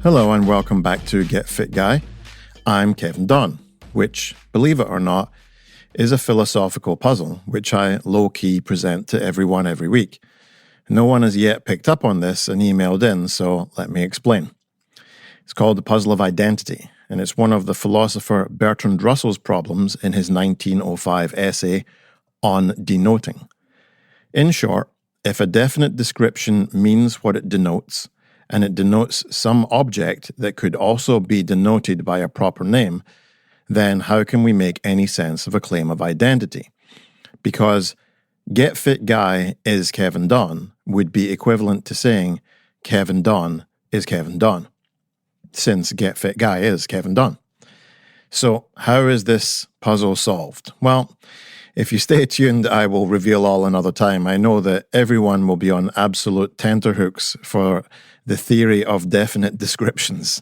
Hello and welcome back to Get Fit Guy. I'm Kevin Dunn, which, believe it or not, is a philosophical puzzle which I low-key present to everyone every week. No one has yet picked up on this and emailed in, so let me explain. It's called the puzzle of identity, and it's one of the philosopher Bertrand Russell's problems in his 1905 essay on denoting. In short, if a definite description means what it denotes, and it denotes some object that could also be denoted by a proper name, then how can we make any sense of a claim of identity? Because Get Fit Guy is Kevin Dunn would be equivalent to saying Kevin Dunn is Kevin Dunn, since Get Fit Guy is Kevin Dunn. So how is this puzzle solved? Well, if you stay tuned, I will reveal all another time. I know that everyone will be on absolute tenterhooks for the theory of definite descriptions.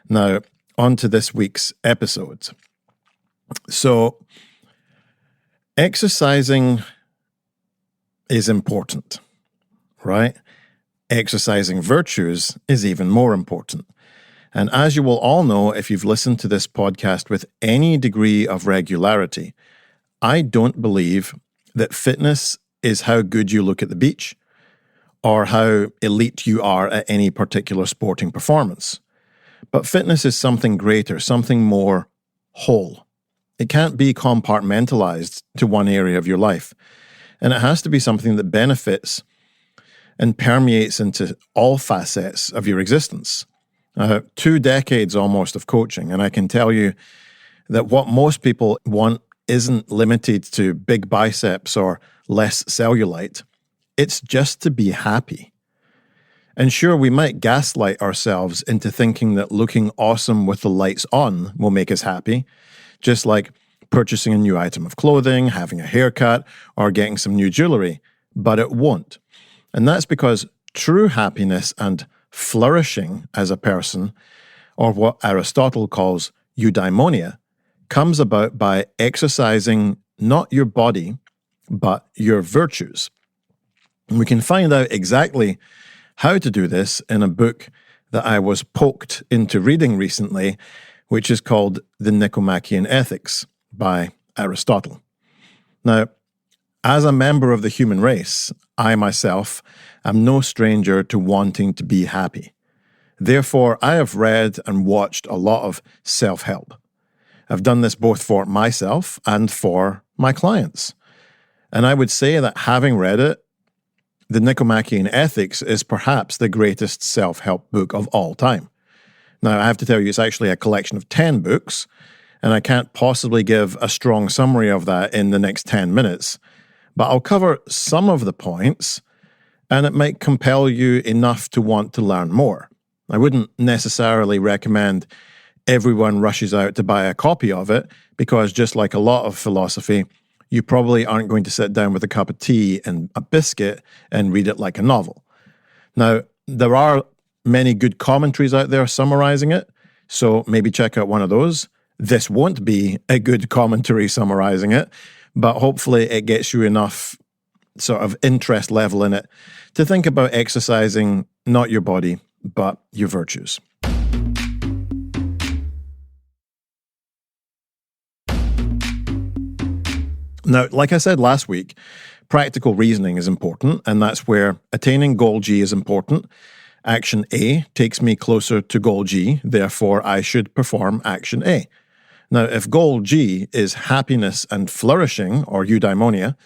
Now, on to this week's episode. So, exercising is important, right? Exercising virtues is even more important. And as you will all know, if you've listened to this podcast with any degree of regularity, I don't believe that fitness is how good you look at the beach or how elite you are at any particular sporting performance. But fitness is something greater, something more whole. It can't be compartmentalized to one area of your life. And it has to be something that benefits and permeates into all facets of your existence. 2 decades almost of coaching, and I can tell you that what most people want isn't limited to big biceps or less cellulite. It's just to be happy. And sure, we might gaslight ourselves into thinking that looking awesome with the lights on will make us happy, just like purchasing a new item of clothing, having a haircut, or getting some new jewelry, but it won't. And that's because true happiness and flourishing as a person, or what Aristotle calls eudaimonia, comes about by exercising not your body, but your virtues. And we can find out exactly how to do this in a book that I was poked into reading recently, which is called The Nicomachean Ethics by Aristotle. Now, as a member of the human race, I myself am no stranger to wanting to be happy. Therefore, I have read and watched a lot of self-help. I've done this both for myself and for my clients. And I would say that having read it, The Nicomachean Ethics is perhaps the greatest self-help book of all time. Now, I have to tell you, it's actually a collection of 10 books, and I can't possibly give a strong summary of that in the next 10 minutes. But I'll cover some of the points, and it might compel you enough to want to learn more. I wouldn't necessarily recommend everyone rushes out to buy a copy of it, because just like a lot of philosophy, you probably aren't going to sit down with a cup of tea and a biscuit and read it like a novel. Now, there are many good commentaries out there summarizing it, so maybe check out one of those. This won't be a good commentary summarizing it, but hopefully it gets you enough sort of interest level in it to think about exercising not your body, but your virtues. Now, like I said last week, practical reasoning is important, and that's where attaining goal G is important. Action A takes me closer to goal G, therefore I should perform action A. Now, if goal G is happiness and flourishing, or eudaimonia,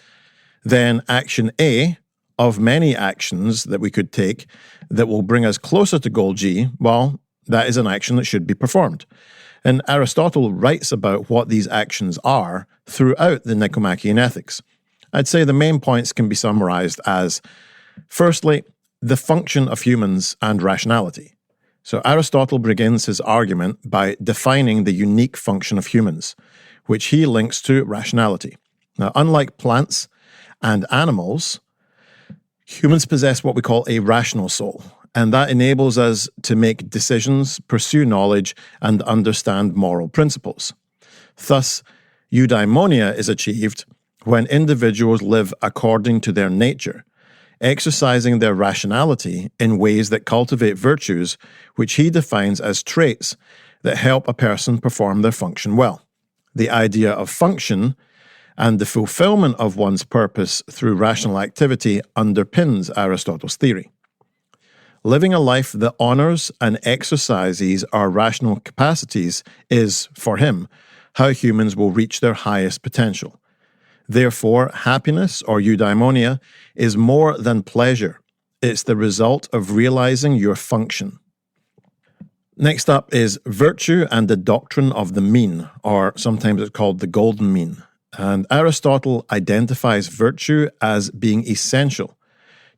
then action A of many actions that we could take that will bring us closer to goal G, well, that is an action that should be performed. And Aristotle writes about what these actions are throughout the Nicomachean Ethics. I'd say the main points can be summarized as, firstly, the function of humans and rationality. So Aristotle begins his argument by defining the unique function of humans, which he links to rationality. Now, unlike plants and animals, humans possess what we call a rational soul, and that enables us to make decisions, pursue knowledge, and understand moral principles. Thus, eudaimonia is achieved when individuals live according to their nature, exercising their rationality in ways that cultivate virtues, which he defines as traits that help a person perform their function well. The idea of function and the fulfillment of one's purpose through rational activity underpins Aristotle's theory. Living a life that honors and exercises our rational capacities is, for him, how humans will reach their highest potential. Therefore, happiness, or eudaimonia, is more than pleasure. It's the result of realizing your function. Next up is virtue and the doctrine of the mean, or sometimes it's called the golden mean. And Aristotle identifies virtue as being essential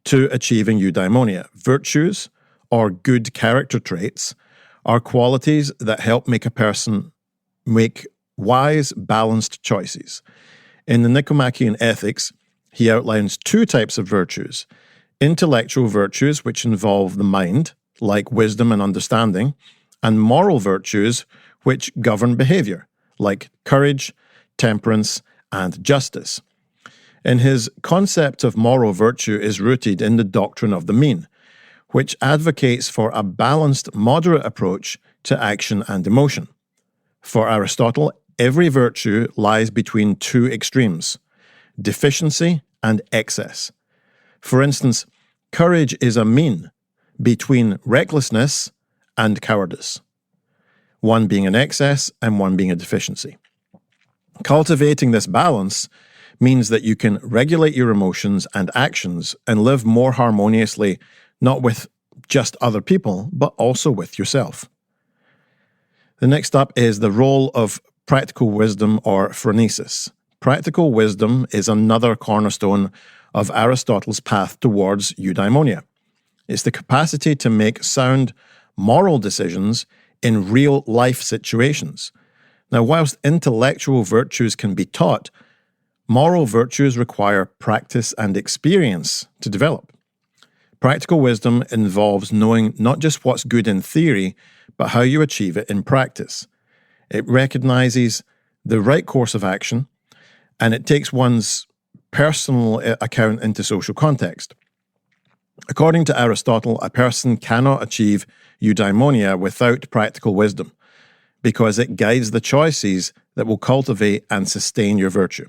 to achieving eudaimonia. Virtues, or good character traits, are qualities that help make a person make wise, balanced choices. In the Nicomachean ethics, he outlines two types of virtues: intellectual virtues, which involve the mind, like wisdom and understanding, and moral virtues, which govern behavior, like courage, temperance, and justice. And his concept of moral virtue is rooted in the doctrine of the mean, which advocates for a balanced, moderate approach to action and emotion. For Aristotle, every virtue lies between two extremes: deficiency and excess. For instance, courage is a mean between recklessness and cowardice, one being an excess and one being a deficiency. Cultivating this balance means that you can regulate your emotions and actions and live more harmoniously, not with just other people, but also with yourself. The next up is the role of practical wisdom, or phronesis. Practical wisdom is another cornerstone of Aristotle's path towards eudaimonia. It's the capacity to make sound moral decisions in real life situations. Now, whilst intellectual virtues can be taught, moral virtues require practice and experience to develop. Practical wisdom involves knowing not just what's good in theory, but how you achieve it in practice. It recognizes the right course of action, and it takes one's personal account into social context. According to Aristotle, a person cannot achieve eudaimonia without practical wisdom, because it guides the choices that will cultivate and sustain your virtue.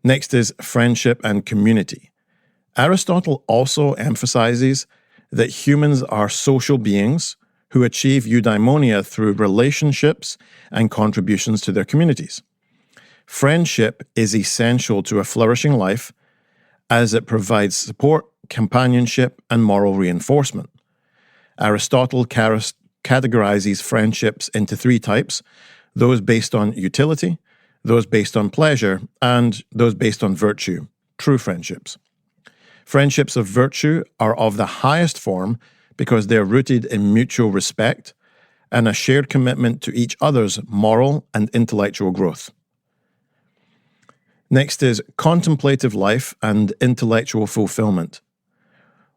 Next is friendship and community. Aristotle also emphasizes that humans are social beings who achieve eudaimonia through relationships and contributions to their communities. Friendship is essential to a flourishing life as it provides support, companionship, and moral reinforcement. Aristotle categorizes friendships into three types: those based on utility, those based on pleasure, and those based on virtue, true friendships. Friendships of virtue are of the highest form because they are rooted in mutual respect and a shared commitment to each other's moral and intellectual growth. Next is contemplative life and intellectual fulfillment.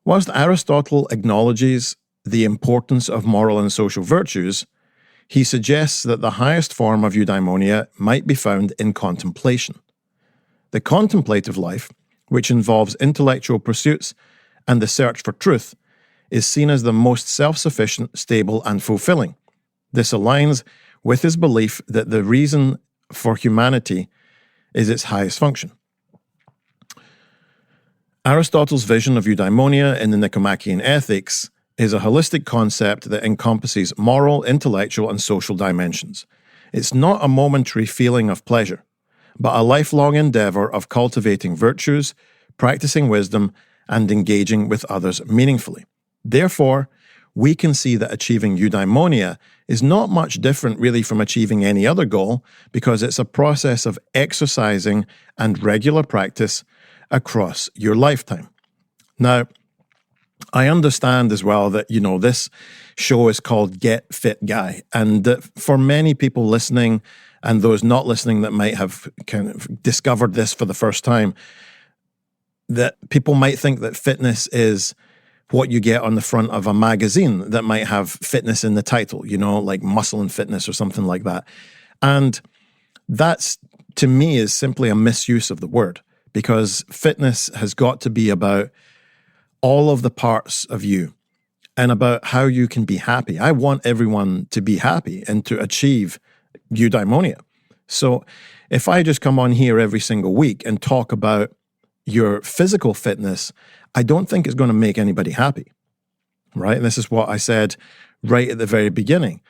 Whilst Aristotle acknowledges the importance of moral and social virtues, he suggests that the highest form of eudaimonia might be found in contemplation. The contemplative life, which involves intellectual pursuits and the search for truth, is seen as the most self-sufficient, stable, and fulfilling. This aligns with his belief that the reason for humanity is its highest function. Aristotle's vision of eudaimonia in the Nicomachean Ethics is a holistic concept that encompasses moral, intellectual, and social dimensions. It's not a momentary feeling of pleasure, but a lifelong endeavor of cultivating virtues, practicing wisdom, and engaging with others meaningfully. Therefore, we can see that achieving eudaimonia is not much different really from achieving any other goal, because it's a process of exercising and regular practice across your lifetime. Now, I understand as well that, this show is called Get Fit Guy. And for many people listening and those not listening that might have kind of discovered this for the first time, that people might think that fitness is what you get on the front of a magazine that might have fitness in the title, like Muscle and Fitness or something like that. And that's, to me, is simply a misuse of the word, because fitness has got to be about all of the parts of you and about how you can be happy. I want everyone to be happy and to achieve eudaimonia. So if I just come on here every single week and talk about your physical fitness, I don't think it's going to make anybody happy, right? And this is what I said right at the very beginning,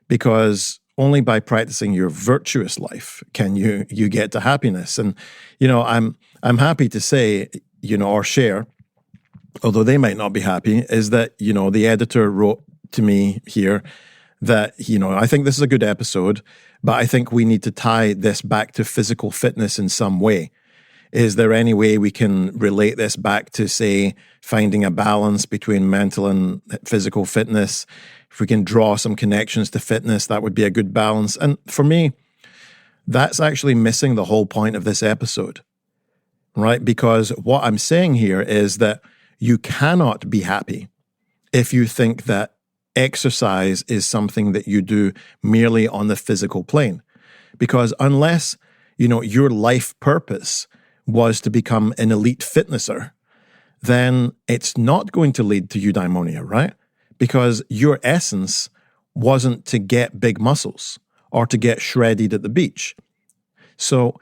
because only by practicing your virtuous life can you get to happiness. And, I'm happy to say, or share, although they might not be happy, is that, the editor wrote to me here that, I think this is a good episode, but I think we need to tie this back to physical fitness in some way. Is there any way we can relate this back to, say, finding a balance between mental and physical fitness? If we can draw some connections to fitness, that would be a good balance. And for me, that's actually missing the whole point of this episode, right? Because what I'm saying here is that you cannot be happy if you think that exercise is something that you do merely on the physical plane. Because unless, your life purpose was to become an elite fitnesser, then it's not going to lead to eudaimonia, right? Because your essence wasn't to get big muscles or to get shredded at the beach. So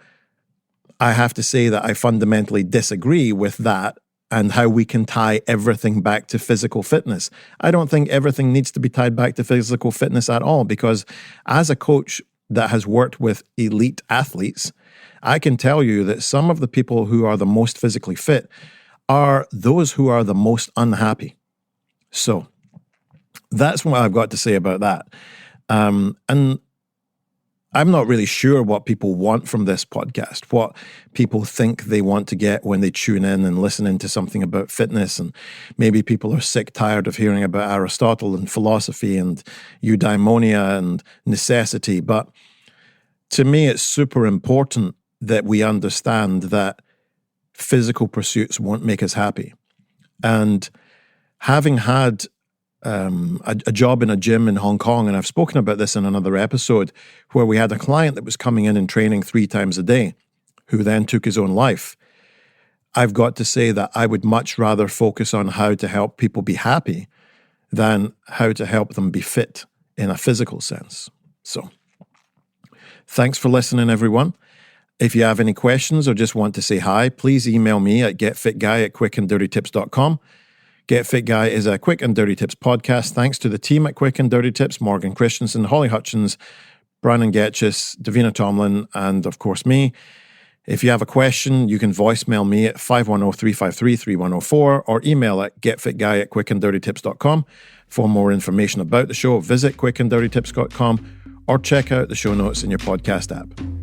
I have to say that I fundamentally disagree with that and how we can tie everything back to physical fitness. I don't think everything needs to be tied back to physical fitness at all, because as a coach that has worked with elite athletes, I can tell you that some of the people who are the most physically fit are those who are the most unhappy. So that's what I've got to say about that. And I'm not really sure what people want from this podcast, what people think they want to get when they tune in and listen into something about fitness. And maybe people are sick, tired of hearing about Aristotle and philosophy and eudaimonia and necessity. But to me, it's super important that we understand that physical pursuits won't make us happy. And having had a job in a gym in Hong Kong, and I've spoken about this in another episode, where we had a client that was coming in and training 3 times a day, who then took his own life. I've got to say that I would much rather focus on how to help people be happy than how to help them be fit in a physical sense. So, thanks for listening, everyone. If you have any questions or just want to say hi, please email me at getfitguy@quickanddirtytips.com. Get Fit Guy is a Quick and Dirty Tips podcast. Thanks to the team at Quick and Dirty Tips, Morgan Christensen, Holly Hutchins, Brandon Getchis, Davina Tomlin, and of course me. If you have a question, you can voicemail me at 510-353-3104 or email at getfitguy@quickanddirtytips.com. For more information about the show, visit quickanddirtytips.com or check out the show notes in your podcast app.